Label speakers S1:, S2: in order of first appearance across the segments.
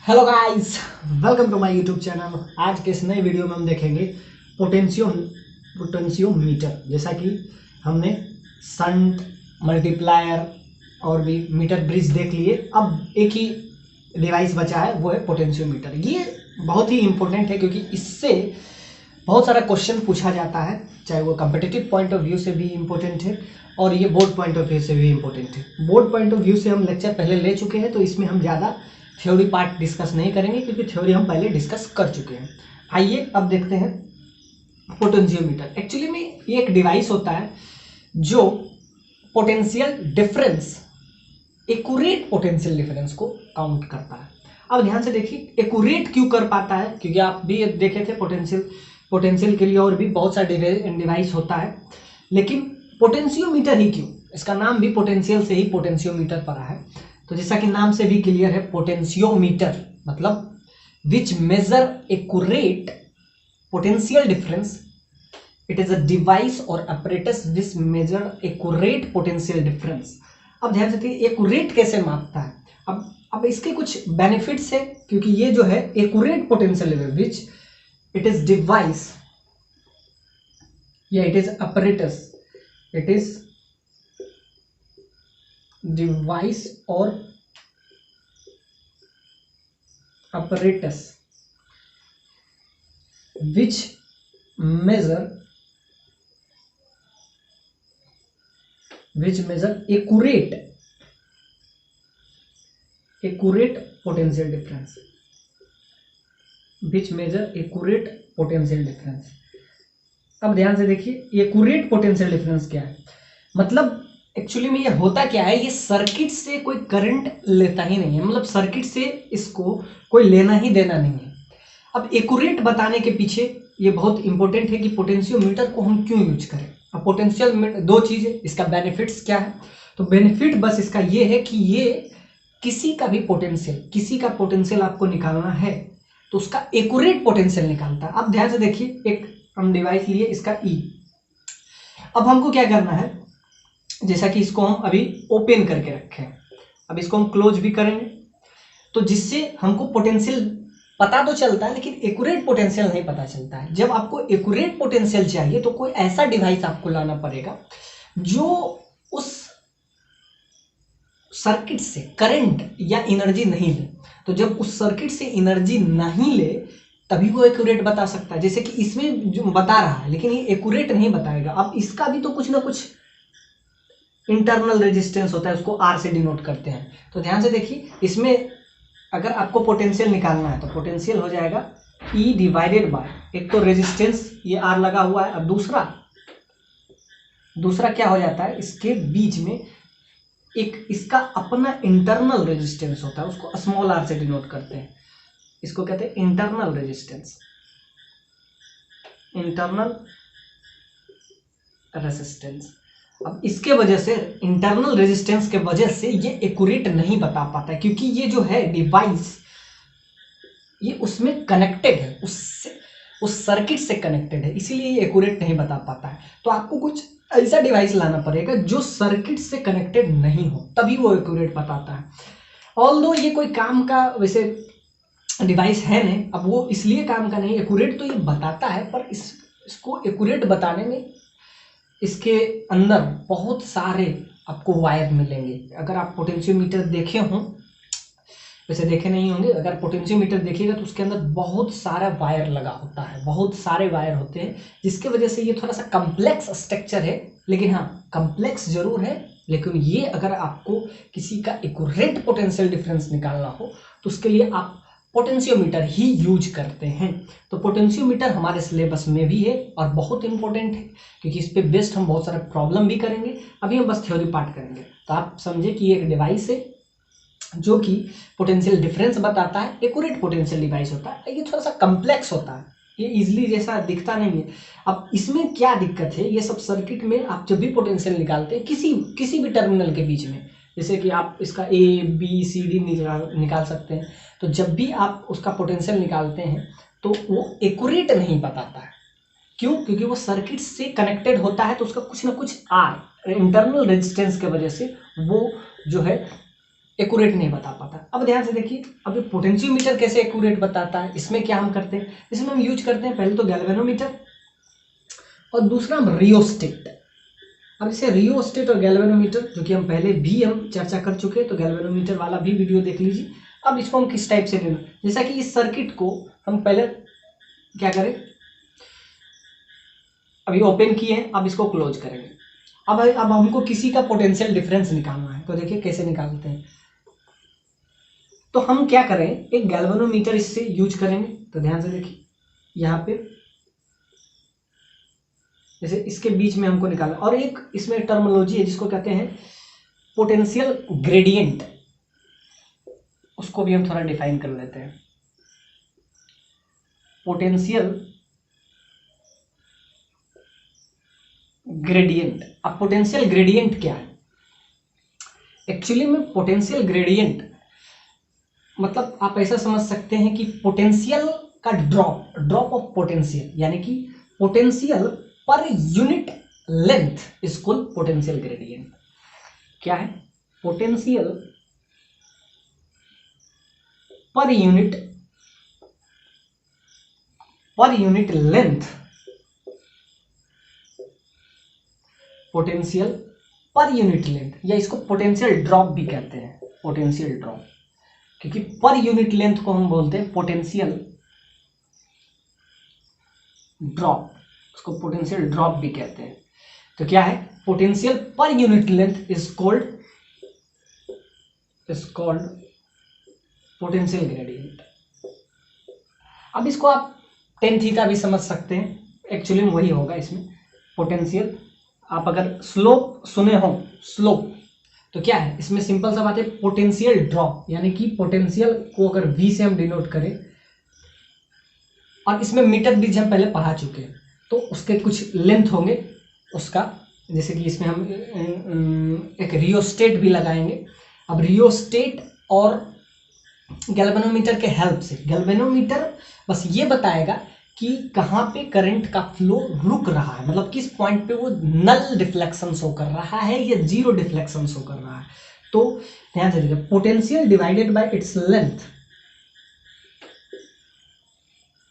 S1: Hello guys, welcome to my YouTube channel. आज के इस नए वीडियो में हम देखेंगे पोटेंशियोमीटर। जैसा कि हमने संट, मल्टीप्लायर और भी मीटर ब्रिज देख लिए। अब एक ही डिवाइस बचा है, वो है पोटेंशियोमीटर। ये बहुत ही इंपॉर्टेंट है क्योंकि इससे बहुत सारा क्वेश्चन पूछा जाता है, चाहे वो कम्पिटिटिव पॉइंट ऑफ व्यू से भी इम्पोर्टेंट है और ये बोर्ड पॉइंट ऑफ व्यू से भी इम्पोर्टेंट है। बोर्ड पॉइंट ऑफ व्यू से हम लेक्चर पहले ले चुके हैं, तो इसमें हम ज़्यादा थ्योरी पार्ट डिस्कस नहीं करेंगे क्योंकि थ्योरी हम पहले डिस्कस कर चुके हैं। आइए अब देखते हैं पोटेंशियोमीटर। एक्चुअली में ये एक डिवाइस होता है जो potential difference, accurate potential difference को काउंट करता है। अब ध्यान से देखिए, एक्यूरेट क्यों कर पाता है, क्योंकि आप भी देखे थे पोटेंशियल के लिए और भी बहुत सारे डिवाइस होता है, लेकिन पोटेंशियोमीटर ही क्यों? इसका नाम भी पोटेंशियल से ही पोटेंशियोमीटर पड़ा है। तो जैसा कि नाम से भी क्लियर है, पोटेंशियोमीटर मतलब which measure accurate potential difference. It is a device और apparatus which measure accurate potential difference. अब ध्यान से देखिए, एक्यूरेट कैसे मापता है। अब इसके कुछ बेनिफिट्स है, क्योंकि ये जो है accurate potential difference which it is device या it is apparatus, it is device और apparatus which measure accurate potential difference, which measure accurate potential difference। अब ध्यान से देखिए, एक्यूरेट पोटेंशियल डिफरेंस क्या है। मतलब एक्चुअली में ये होता क्या है, ये सर्किट से कोई करंट लेता ही नहीं है, मतलब सर्किट से इसको कोई लेना ही देना नहीं है। अब एक्यूरेट बताने के पीछे ये बहुत इंपॉर्टेंट है कि पोटेंशियोमीटर को हम क्यों यूज करें। अब पोटेंशियल दो चीज़ है, इसका बेनिफिट्स क्या है। तो बेनिफिट बस इसका ये है कि ये किसी का पोटेंशियल आपको निकालना है तो उसका एक्यूरेट पोटेंशियल निकालता है। अब ध्यान से देखिए, एक हम डिवाइस लिए, इसका ई। अब हमको क्या करना है, जैसा कि इसको हम अभी ओपन करके रखे हैं, अब इसको हम क्लोज भी करेंगे, तो जिससे हमको पोटेंशियल पता तो चलता है लेकिन एक्यूरेट पोटेंशियल नहीं पता चलता है। जब आपको एक्यूरेट पोटेंशियल चाहिए तो कोई ऐसा डिवाइस आपको लाना पड़ेगा जो उस सर्किट से करंट या एनर्जी नहीं ले। तो जब उस सर्किट से एनर्जी नहीं ले तभी वो एक्यूरेट बता सकता है। जैसे कि इसमें जो बता रहा है लेकिन ये एक्यूरेट नहीं बताएगा। अब इसका भी तो कुछ ना कुछ इंटरनल रेजिस्टेंस होता है, उसको आर से डिनोट करते हैं। तो ध्यान से देखिए, इसमें अगर आपको पोटेंशियल निकालना है तो पोटेंशियल हो जाएगा ई डिवाइडेड बाय, एक तो रेजिस्टेंस ये आर लगा हुआ है, और दूसरा क्या हो जाता है, इसके बीच में एक इसका अपना इंटरनल रेजिस्टेंस होता है, उसको स्मॉल आर से डिनोट करते हैं, इसको कहते हैं इंटरनल रेजिस्टेंस, इंटरनल रेजिस्टेंस। अब इसके वजह से, इंटरनल रेजिस्टेंस के वजह से ये एक्यूरेट नहीं बता पाता है, क्योंकि ये जो है डिवाइस ये उसमें कनेक्टेड है, उस सर्किट से कनेक्टेड है, इसीलिए ये एक्यूरेट नहीं बता पाता है। तो आपको कुछ ऐसा डिवाइस लाना पड़ेगा जो सर्किट से कनेक्टेड नहीं हो, तभी वो एक्यूरेट बताता है। ऑल्दो ये कोई काम का वैसे डिवाइस है नहीं, अब वो इसलिए काम का नहीं, एक्यूरेट तो ये बताता है पर इसको एक्यूरेट बताने में इसके अंदर बहुत सारे आपको वायर मिलेंगे। अगर आप पोटेंशियोमीटर देखे हों, वैसे देखे नहीं होंगे, अगर पोटेंशियोमीटर देखिएगा तो उसके अंदर बहुत सारा वायर लगा होता है, बहुत सारे वायर होते हैं, जिसके वजह से ये थोड़ा सा कम्प्लेक्स स्ट्रक्चर है। लेकिन हाँ, कम्प्लेक्स जरूर है, लेकिन ये अगर आपको किसी का एक्यूरेट पोटेंशियल डिफरेंस निकालना हो तो उसके लिए आप पोटेंशियोमीटर ही यूज करते हैं। तो पोटेंशियोमीटर हमारे सिलेबस में भी है और बहुत इंपॉर्टेंट है, क्योंकि इस पे बेस्ड हम बहुत सारे प्रॉब्लम भी करेंगे। अभी हम बस थ्योरी पार्ट करेंगे, तो आप समझे कि ये एक डिवाइस है जो कि पोटेंशियल डिफरेंस बताता है, एक्यूरेट पोटेंशियल डिवाइस होता है। ये थोड़ा सा कम्प्लेक्स होता है, ये इजिली जैसा दिखता नहीं है। अब इसमें क्या दिक्कत है, ये सब सर्किट में आप जब भी पोटेंशियल निकालते हैं किसी भी टर्मिनल के बीच में, जैसे कि आप इसका ए बी सी डी निकाल सकते हैं, तो जब भी आप उसका पोटेंशियल निकालते हैं तो वो एक्यूरेट नहीं बताता है। क्यों? क्योंकि वो सर्किट से कनेक्टेड होता है, तो उसका कुछ ना कुछ आर, इंटरनल रेजिस्टेंस के वजह से वो जो है एक्यूरेट नहीं बता पाता। अब ध्यान से देखिए, अब ये पोटेंशियोमीटर कैसे एक्यूरेट बताता है, इसमें क्या हम करते हैं, इसमें हम यूज करते हैं पहले तो गैल्वेनोमीटर और दूसरा हम रियोस्टेट। अब इसे रियोस्टेट और गैल्वेनोमीटर जो कि हम पहले भी हम चर्चा कर चुके हैं, तो गैल्वेनोमीटर वाला भी वीडियो देख लीजिए। अब इसको हम किस टाइप से लेना, जैसा कि इस सर्किट को हम पहले क्या करें, अभी ओपन किए हैं, अब इसको क्लोज करेंगे। अब हमको किसी का पोटेंशियल डिफरेंस निकालना है, तो देखिए कैसे निकालते हैं। तो हम क्या करें, एक गैल्वेनोमीटर इससे यूज करेंगे। तो ध्यान से देखिए, यहाँ पे जैसे इसके बीच में हमको निकालना, और एक इसमें टर्मिनोलॉजी है जिसको कहते हैं पोटेंशियल ग्रेडियंट, उसको भी हम थोड़ा डिफाइन कर लेते हैं। Potential gradient. अब पोटेंशियल ग्रेडियंट क्या है, एक्चुअली में पोटेंशियल ग्रेडियंट मतलब आप ऐसा समझ सकते हैं कि पोटेंशियल का ड्रॉप ऑफ पोटेंशियल, यानी कि potential per unit length is called potential gradient. क्या है, potential per unit length, potential per unit length, या इसको पोटेंशियल ड्रॉप भी कहते हैं, पोटेंशियल ड्रॉप, क्योंकि पर यूनिट लेंथ को हम बोलते हैं पोटेंशियल ड्रॉप, उसको पोटेंशियल ड्रॉप भी कहते हैं। तो क्या है, potential per unit length is called potential gradient. अब इसको आप टेन थीटा भी समझ सकते हैं, एक्चुअली में वही होगा इसमें पोटेंशियल। आप अगर स्लोप सुने हो, स्लोप, तो क्या है इसमें सिंपल सा बात है, पोटेंशियल ड्रॉप, यानी कि पोटेंशियल को अगर V से हम डिनोट करें, और इसमें मीटर भी हम पहले पढ़ा चुके हैं, तो उसके कुछ लेंथ होंगे उसका, जैसे कि इसमें हम एक रियोस्टेट भी लगाएंगे। अब रियोस्टेट और गैल्वेनोमीटर के हेल्प से, गैल्वेनोमीटर बस ये बताएगा कि कहाँ पे करंट का फ्लो रुक रहा है, मतलब किस पॉइंट पे वो नल डिफ्लेक्शन शो कर रहा है या जीरो डिफ्लेक्शन शो कर रहा है। तो ध्यान से देखिए, potential divided by its length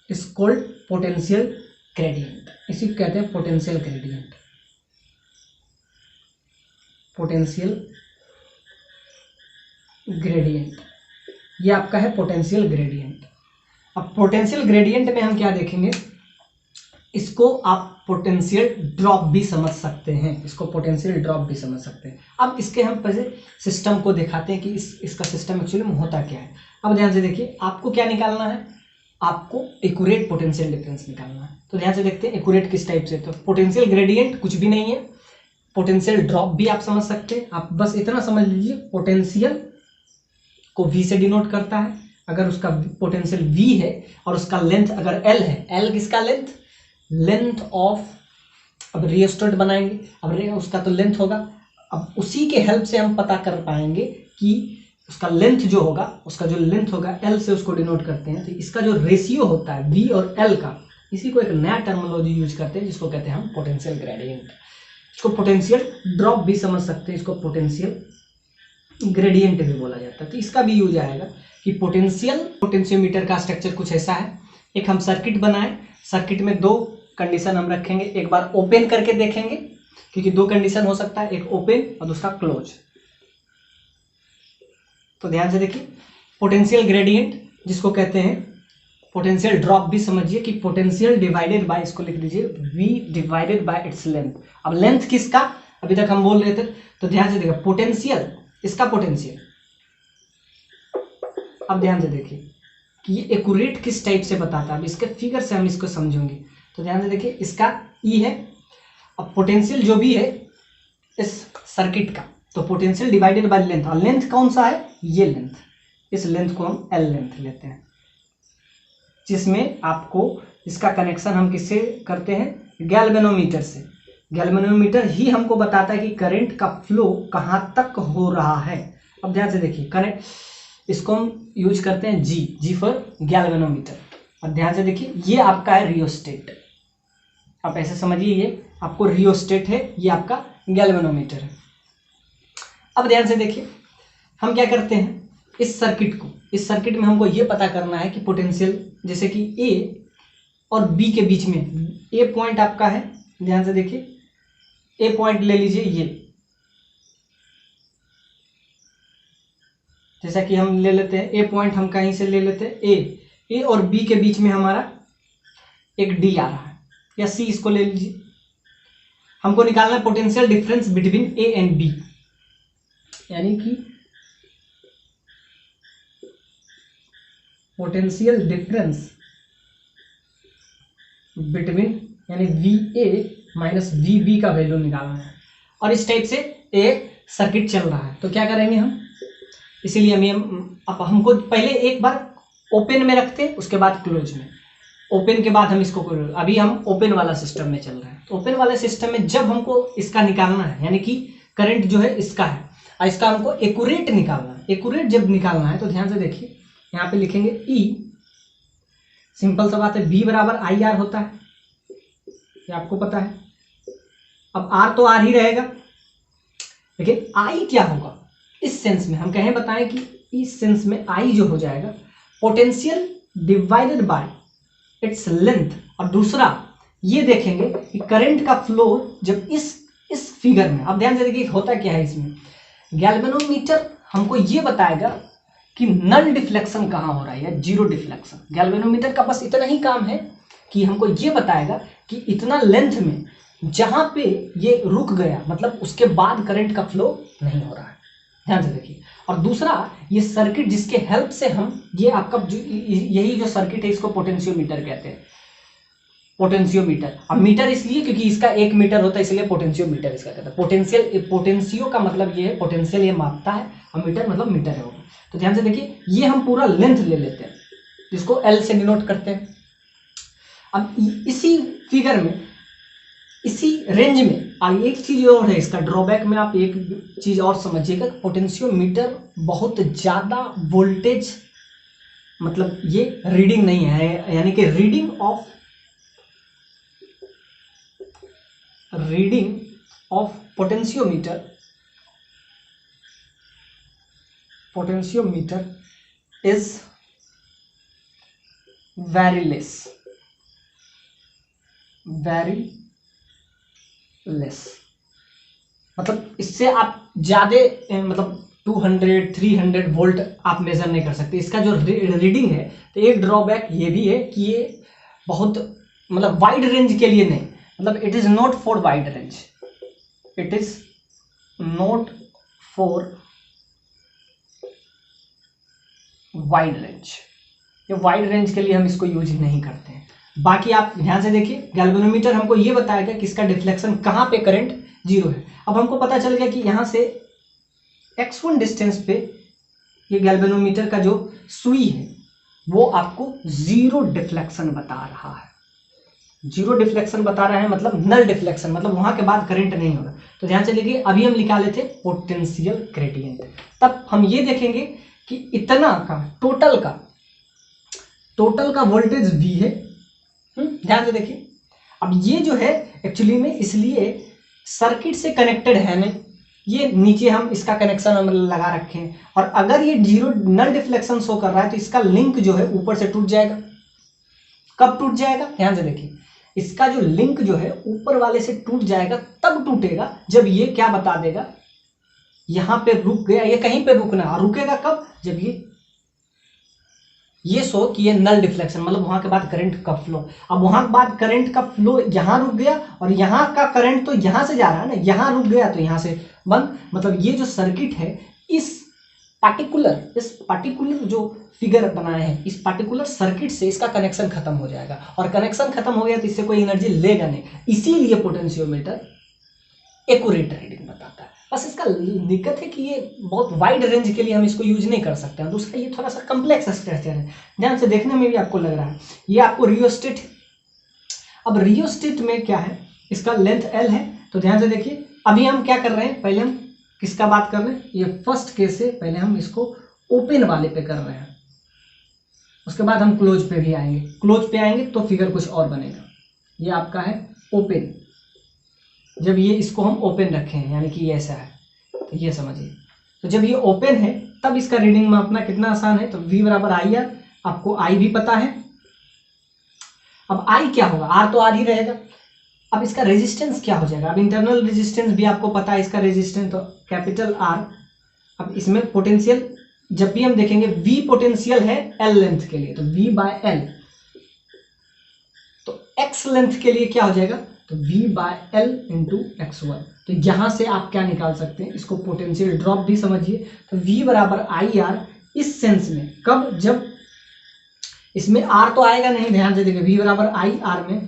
S1: is called potential gradient, इसी को कहते हैं पोटेंशियल ग्रेडियंट, पोटेंशियल ग्रेडियंट, ये आपका है पोटेंशियल ग्रेडियंट। अब पोटेंशियल ग्रेडियंट में हम क्या देखेंगे, इसको आप पोटेंशियल ड्रॉप भी समझ सकते हैं, इसको पोटेंशियल ड्रॉप भी समझ सकते हैं। अब इसके हम पहले सिस्टम को दिखाते हैं कि इसका सिस्टम एक्चुअली में होता क्या है। अब ध्यान से देखिए, आपको क्या निकालना है, आपको एक्यूरेट पोटेंशियल डिफरेंस निकालना है। तो ध्यान से देखते हैं एक्यूरेट किस टाइप से, तो पोटेंशियल ग्रेडियंट कुछ भी नहीं है, पोटेंशियल ड्रॉप भी आप समझ सकते हैं। आप बस इतना समझ लीजिए, पोटेंशियल को V से डिनोट करता है, अगर उसका पोटेंशियल V है और उसका लेंथ अगर L है, L किसका लेंथ ऑफ, अब रियोस्टेट बनाएंगे, अब उसका तो लेंथ होगा, अब उसी के हेल्प से हम पता कर पाएंगे कि उसका लेंथ जो होगा, उसका जो लेंथ होगा L से उसको डिनोट करते हैं। तो इसका जो रेशियो होता है V और L का, इसी को एक नया टर्मिनोलॉजी यूज करते हैं जिसको कहते हैं हम पोटेंशियल ग्रेडियंट। इसको पोटेंशियल ड्रॉप भी समझ सकते हैं, इसको पोटेंशियल ग्रेडियंट भी बोला जाता है। तो इसका भी यूज आएगा कि पोटेंशियोमीटर का स्ट्रक्चर कुछ ऐसा है, एक हम सर्किट बनाएं, सर्किट में दो कंडीशन हम रखेंगे, एक बार ओपन करके देखेंगे क्योंकि दो कंडीशन हो सकता है, एक ओपन और दूसरा क्लोज। तो ध्यान से देखिए, पोटेंशियल ग्रेडियंट जिसको कहते हैं पोटेंशियल ड्रॉप भी समझिए कि पोटेंशियल डिवाइडेड बाय, इसको लिख दीजिए V divided by its length. अब लेंथ किसका अभी तक हम बोल रहे थे, तो ध्यान से देखिए, पोटेंशियल, इसका पोटेंशियल। अब ध्यान से देखिए कि ये एक्यूरेट किस टाइप से बताता है, अब इसके फिगर से हम इसको समझेंगे। तो ध्यान से देखिए, इसका E है, अब पोटेंशियल जो भी है इस सर्किट का, तो पोटेंशियल डिवाइडेड बाय लेंथ, और लेंथ कौन सा है, ये लेंथ, इस लेंथ को हम L लेंथ लेते हैं, जिसमें आपको इसका कनेक्शन हम किससे करते हैं, गैल्वेनोमीटर से। गैल्वेनोमीटर ही हमको बताता है कि करंट का फ्लो कहाँ तक हो रहा है। अब ध्यान से देखिए, कनेक्ट, इसको हम यूज करते हैं G फॉर गैल्वेनोमीटर। अब ध्यान से देखिए, ये आपका है रियोस्टेट, आप ऐसे समझिए, ये आपको रियोस्टेट है, ये आपका गैल्वेनोमीटर है। अब ध्यान से देखिए, हम क्या करते हैं, इस सर्किट में हमको ये पता करना है कि पोटेंशियल, जैसे कि ए और बी के बीच में, ए पॉइंट आपका है, ध्यान से देखिए, ए पॉइंट ले लीजिए, ये जैसा कि हम ले लेते हैं ए पॉइंट, हम कहीं से ले लेते हैं ए और बी के बीच में हमारा एक डी आ रहा है, या सी इसको ले लीजिए। हमको निकालना है potential difference between A and B, यानी कि पोटेंशियल डिफरेंस बिटवीन, यानी V A minus V B का वैल्यू निकालना है। और इस टाइप से एक सर्किट चल रहा है, तो क्या करेंगे हम, इसीलिए अब हमको पहले एक बार ओपन में रखते हैं, उसके बाद क्लोज में, ओपन के बाद हम इसको, अभी हम ओपन वाला सिस्टम में चल रहे हैं। तो ओपन वाले सिस्टम में जब हमको इसका निकालना है, यानी कि करंट जो है इसका है, और इसका हमको एक्यूरेट निकालना है। एक्यूरेट जब निकालना है तो ध्यान से देखिए, यहाँ पे लिखेंगे ई, सिंपल सा बात है, बी बराबर आई आर होता है, ये आपको पता है। अब आर तो आर ही रहेगा, लेकिन आई क्या होगा इस सेंस में, हम कहें बताएं कि इस सेंस में आई जो हो जाएगा potential divided by its length. और दूसरा ये देखेंगे कि करंट का फ्लो जब इस फिगर में, अब ध्यान से देखिए होता क्या है इसमें, गैल्वेनोमीटर हमको ये बताएगा कि नल डिफ्लेक्शन कहाँ हो रहा है या जीरो डिफ्लेक्शन। गैल्वेनोमीटर का बस इतना ही काम है कि हमको ये बताएगा कि इतना लेंथ में जहां पे ये रुक गया, मतलब उसके बाद करंट का फ्लो नहीं हो रहा है, ध्यान से देखिए। और दूसरा ये सर्किट जिसके हेल्प से हम, ये आपका यही जो सर्किट है इसको पोटेंशियोमीटर कहते हैं, पोटेंशियोमीटर। अब मीटर इसलिए क्योंकि इसका 1 मीटर होता है, इसलिए पोटेंशियोमीटर इसका कहता है। पोटेंशियल, पोटेंशियो का मतलब ये है, पोटेंशियल ये मापता है, और मीटर मतलब मीटर है वो। तो ध्यान से देखिए, ये हम पूरा लेंथ ले लेते हैं, जिसको एल से डिनोट करते हैं। अब इसी फिगर में, इसी रेंज में, और एक चीज और है इसका ड्रॉबैक में, आप एक चीज और समझिएगा, पोटेंशियोमीटर बहुत ज्यादा वोल्टेज, मतलब ये रीडिंग नहीं है, यानी कि reading of potentiometer is very less, मतलब इससे आप ज्यादा, मतलब 200-300 वोल्ट आप मेजर नहीं कर सकते। इसका जो रीडिंग है, तो एक ड्रॉबैक ये भी है कि ये बहुत, मतलब वाइड रेंज के लिए नहीं, मतलब it is not for wide range, it is not for wide range, ये वाइड रेंज के लिए हम इसको यूज नहीं करते हैं। बाकी आप ध्यान से देखिए, गैल्वेनोमीटर हमको ये बताएगा कि इसका डिफ्लेक्शन कहाँ पे करंट जीरो है। अब हमको पता चल गया कि यहाँ से x1 डिस्टेंस पे ये गैल्वेनोमीटर का जो सुई है वो आपको जीरो डिफ्लेक्शन बता रहा है, जीरो डिफ्लेक्शन बता रहा है, मतलब नल डिफ्लेक्शन, मतलब वहां के बाद करंट नहीं होगा। तो ध्यान से देखिए, अभी हम निकाले थे पोटेंशियल ग्रेडियंट, तब हम ये देखेंगे कि इतना का टोटल का वोल्टेज V है। ध्यान से देखिए, अब ये जो है एक्चुअली में इसलिए सर्किट से कनेक्टेड है नहीं, ये नीचे हम इसका कनेक्शन हम लगा रखे हैं, और अगर ये जीरो नल डिफ्लेक्शन शो कर रहा है तो इसका लिंक जो है ऊपर से टूट जाएगा। कब टूट जाएगा, ध्यान से देखिए, इसका जो लिंक जो है ऊपर वाले से टूट जाएगा, तब टूटेगा जब ये क्या बता देगा, यहां पे रुक गया, ये कहीं पे रुकना, और रुकेगा कब, जब ये शो कि ये नल डिफ्लेक्शन, मतलब वहां के बाद करंट का फ्लो। अब वहां के बाद करंट का फ्लो यहां रुक गया, और यहां का करंट तो यहां से जा रहा है ना, यहां रुक गया तो यहां से बंद। मतलब ये जो सर्किट है, इस पार्टिकुलर जो फिगर बनाए हैं, इस पार्टिकुलर सर्किट से इसका कनेक्शन खत्म हो जाएगा, और कनेक्शन खत्म हो गया तो इससे कोई एनर्जी लेगा नहीं। इसीलिए पोटेंशियोमीटर एक्यूरेट रीडिंग बताता है। बस इसका दिक्कत है कि ये बहुत वाइड रेंज के लिए हम इसको यूज नहीं कर सकते हैं। दूसरा, ये थोड़ा सा कम्प्लेक्स स्ट्रक्चर है, ध्यान से देखने में भी आपको लग रहा है। ये आपको रियोस्टेट, अब रियोस्टेट में क्या है, इसका लेंथ L है। तो ध्यान से देखिए, अभी हम क्या कर रहे हैं, पहले हम किसका बात कर रहे हैं, ये फर्स्ट केस से पहले हम इसको ओपन वाले पे कर रहे हैं, उसके बाद हम क्लोज पे भी आएंगे। क्लोज पे आएंगे तो फिगर कुछ और बनेगा। ये आपका है ओपन, जब ये इसको हम ओपन रखे हैं, यानी कि ये ऐसा है, तो ये समझिए तो जब ये ओपन है तब इसका रीडिंग मापना कितना आसान है, तो V बराबर आई आर, आपको I भी पता है। अब I क्या होगा, R तो R ही रहेगा। अब इसका रेजिस्टेंस क्या हो जाएगा, अब इंटरनल रेजिस्टेंस भी आपको पता है इसका रेजिस्टेंस, तो कैपिटल R। अब इसमें पोटेंशियल जब भी हम देखेंगे V पोटेंशियल है L लेंथ के लिए, तो V बाय L, तो X लेंथ के लिए क्या हो जाएगा, तो V bye L into X1। तो यहां से आप क्या निकाल सकते हैं, इसको पोटेंशियल ड्रॉप भी समझिए, तो V बराबर आई आर इस सेंस में, कब, जब इसमें R तो आएगा नहीं, ध्यान से देखिए V बराबर आई आर में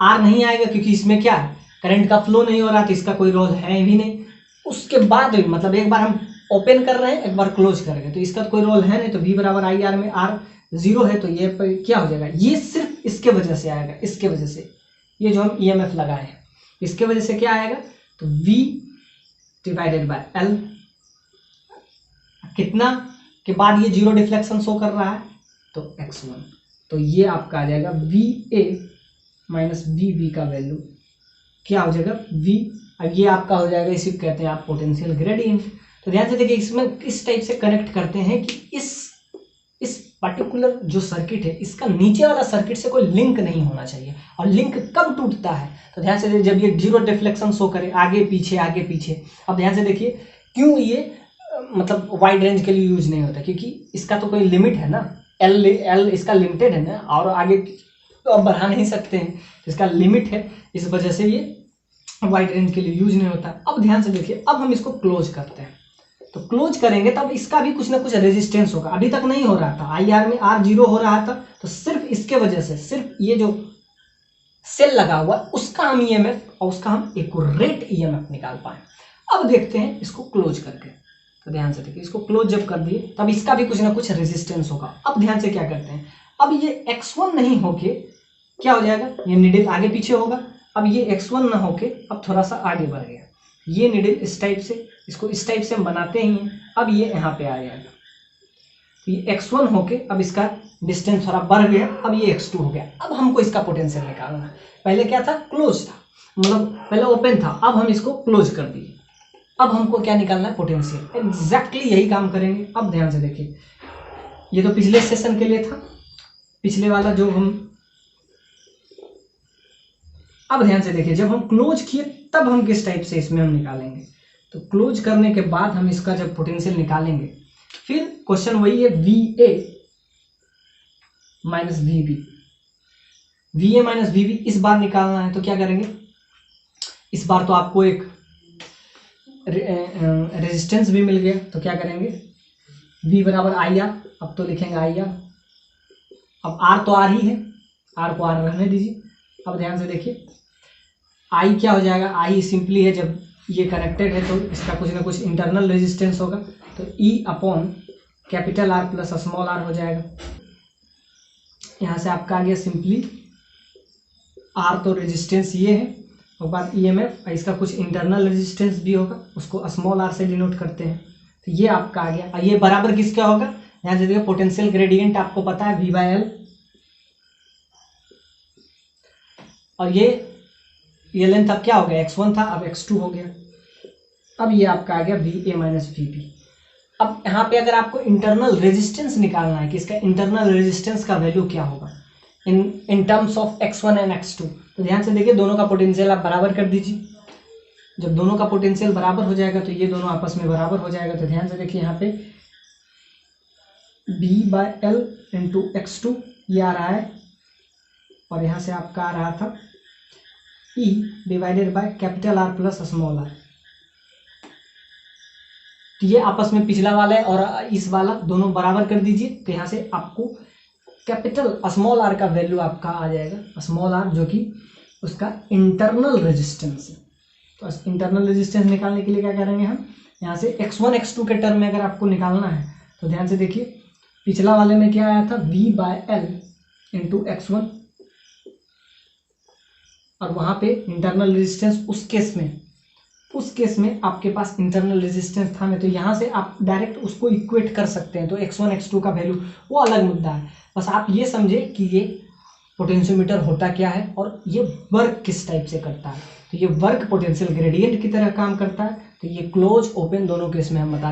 S1: R नहीं आएगा क्योंकि इसमें क्या है, करंट का फ्लो नहीं हो रहा, तो इसका कोई रोल है भी नहीं। उसके बाद भी मतलब एक बार हम ओपन कर रहे हैं, एक बार क्लोज कर रहे हैं, तो इसका तो कोई रोल है नहीं, तो V बराबर आई आर में R 0 है, तो ये क्या हो जाएगा, ये सिर्फ इसके वजह से आएगा, इसके वजह से, ये जो हम EMF लगाए हैं इसके वजह से क्या आएगा, तो V डिवाइडेड बाय L, कितना के बाद ये 0 डिफ्लेक्शन शो कर रहा है, तो X1। तो ये आपका आ जाएगा VA माइनस VB का वैल्यू क्या हो जाएगा, V। अब ये आपका हो जाएगा, इसी को कहते हैं आप पोटेंशियल ग्रेडियंट। तो ध्यान से देखिए, इसमें किस टाइप से कनेक्ट करते हैं कि इस पर्टिकुलर जो सर्किट है इसका नीचे वाला सर्किट से कोई लिंक नहीं होना चाहिए। और लिंक कब टूटता है, तो ध्यान से देखिए, जब ये 0 डिफ्लेक्शन शो करे, आगे पीछे आगे पीछे। अब ध्यान से देखिए क्यों ये मतलब वाइड रेंज के लिए यूज नहीं होता, क्योंकि इसका तो कोई लिमिट है ना, L इसका लिमिटेड है ना, और आगे तो अब बढ़ा नहीं सकते हैं, इसका लिमिट है, इस वजह से ये वाइड रेंज के लिए यूज नहीं होता। अब ध्यान से देखिए, अब हम इसको क्लोज करते हैं, तो क्लोज करेंगे तब इसका भी कुछ ना कुछ रेजिस्टेंस होगा। अभी तक नहीं हो रहा था, IR में R 0 हो रहा था, तो सिर्फ इसके वजह से, सिर्फ ये जो सेल लगा हुआ उसका हम EMF और उसका हम एक्यूरेट EMF निकाल पाए। अब देखते हैं इसको क्लोज करके, तो ध्यान से देखिए, इसको क्लोज जब कर दिए तब इसका भी कुछ ना कुछ रेजिस्टेंस होगा। अब ध्यान से क्या करते हैं, अब ये X1 नहीं होके क्या हो जाएगा, ये निडल आगे पीछे होगा। अब ये X1 ना होके अब थोड़ा सा आगे बढ़ गया, ये निडल इस टाइप से, इसको इस टाइप से हम बनाते ही हैं। अब ये यहाँ पे आ जाएगा, तो ये X1 होके अब इसका डिस्टेंस थोड़ा बढ़ गया, अब ये X2 हो गया। अब हमको इसका पोटेंशियल निकालना है। पहले क्या था, क्लोज था, मतलब पहले ओपन था, अब हम इसको क्लोज कर दिए। अब हमको क्या निकालना है, पोटेंशियल। एग्जैक्टली यही काम करेंगे। अब ध्यान से देखिए, ये तो पिछले सेशन के लिए था, पिछले वाला जो हम, अब ध्यान से देखिए, जब हम क्लोज किए तब हम किस टाइप से इसमें हम निकालेंगे। तो क्लोज करने के बाद हम इसका जब पोटेंशियल निकालेंगे, फिर क्वेश्चन वही है, VA minus VB, VA minus VB इस बार निकालना है। तो क्या करेंगे, इस बार तो आपको एक रेजिस्टेंस भी मिल गया, तो क्या करेंगे, V बराबर IR, अब तो लिखेंगे IR। अब R तो R ही है, R को R रहने दीजिए। अब ध्यान से देखिए, I क्या हो जाएगा, I सिंपली है, जब ये कनेक्टेड है तो इसका कुछ ना कुछ इंटरनल रेजिस्टेंस होगा, तो E upon capital R plus small r हो जाएगा। यहाँ से आपका आ गया सिंपली R, तो रेजिस्टेंस ये है, और बाद EMF, इसका कुछ इंटरनल रेजिस्टेंस भी होगा, उसको स्मॉल r से डिनोट करते हैं। तो ये आपका आ गया। ये बराबर किसका होगा, यहाँ से देखिए, पोटेंशियल ग्रेडियंट आपको पता है V बाय L, और ये लेंथ अब क्या हो गया, X1 था, अब X2 हो गया। अब ये आपका आ गया VA माइनस VB। अब यहाँ पे अगर आपको इंटरनल रेजिस्टेंस निकालना है कि इसका इंटरनल रेजिस्टेंस का वैल्यू क्या होगा in terms of X1 and X2, तो ध्यान से देखिए, दोनों का पोटेंशियल आप बराबर कर दीजिए। जब दोनों का पोटेंशियल बराबर हो जाएगा तो ये दोनों आपस में बराबर हो जाएगा। तो ध्यान से देखिए, यहाँ पे V bye L into X2 ये आ रहा है, और यहाँ से आपका आ रहा था E divided by capital R plus small r। तो ये आपस में पिछला वाला है और इस वाला दोनों बराबर कर दीजिए। तो यहाँ से आपको कैपिटल स्मॉल r का वैल्यू आपका आ जाएगा, स्मॉल r जो कि उसका इंटरनल रेजिस्टेंस है। तो इंटरनल रेजिस्टेंस निकालने के लिए क्या करेंगे हम, यहाँ से X1 X2 के टर्म में अगर आपको निकालना है तो ध्यान से देखिए, पिछला वाले में क्या आया था, V bye L into X1, और वहाँ पे इंटरनल रेजिस्टेंस उस केस में आपके पास इंटरनल रेजिस्टेंस था नहीं, तो यहाँ से आप डायरेक्ट उसको इक्वेट कर सकते हैं। तो X1 X2 का वैल्यू वो अलग मुद्दा है, बस आप ये समझे कि ये पोटेंशियोमीटर होता क्या है और ये वर्क किस टाइप से करता है। तो ये वर्क पोटेंशियल ग्रेडियंट की तरह काम करता है। तो ये क्लोज ओपन दोनों केस में हम बता